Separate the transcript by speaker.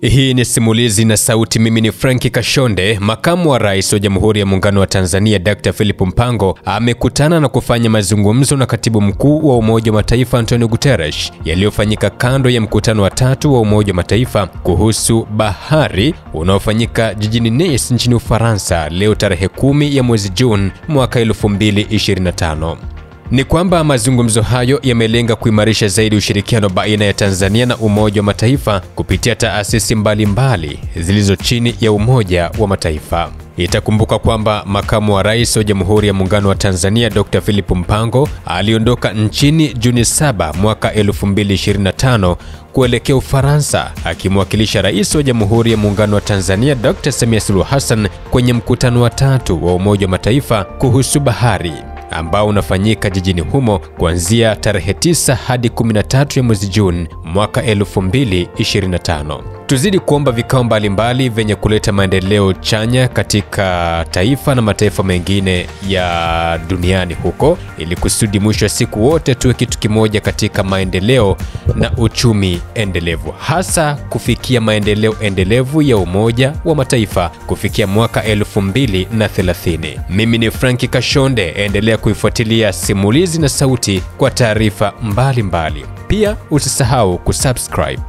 Speaker 1: Hii ni Simulizi na Sauti. Mimi ni Franki Kashonde. Makamu wa Rais wa Jamhuri ya Muungano wa Tanzania Dr. Philip Mpango amekutana na kufanya mazungumzo na Katibu Mkuu wa Umoja wa Mataifa Antonio Guterres yaliyofanyika kando ya mkutano wa 3 wa Umoja wa Mataifa kuhusu bahari unaofanyika jijini Nice nchini Ufaransa leo tarehe 10 ya mwezi Juni mwaka 2025. Ni kwamba mazungumzo hayo yamelenga kuimarisha zaidi ushirikiano baina ya Tanzania na Umoja wa Mataifa kupitia taasisi mbalimbali zilizo chini ya Umoja wa Mataifa. Itakumbuka kwamba Makamu wa Rais wa Jamhuri ya Muungano wa Tanzania Dr. Philip Mpango aliondoka nchini Juni 7 mwaka 2025 kuelekea Ufaransa akimwakilisha Rais wa Jamhuri ya Muungano wa Tanzania Dr. Samia Suluhu Hassan kwenye mkutano wa 3 wa Umoja wa Mataifa kuhusu bahari ambao unafanyika jijini humo kuanzia tarehe 9 hadi 13 ya mwezi Juni mwaka 2025. Tuzidi kuomba vikao mbalimbali vyenye kuleta maendeleo chanya katika taifa na mataifa mengine ya duniani huko, ili kusudi mwisho wa siku wote tuwe kitu kimoja katika maendeleo na uchumi endelevu, hasa kufikia maendeleo endelevu ya Umoja wa Mataifa kufikia mwaka 2030. Mimi ni Franki Kashonde, endelea kuifuatilia Simulizi na Sauti kwa taarifa mbalimbali. Pia usisahau kusubscribe.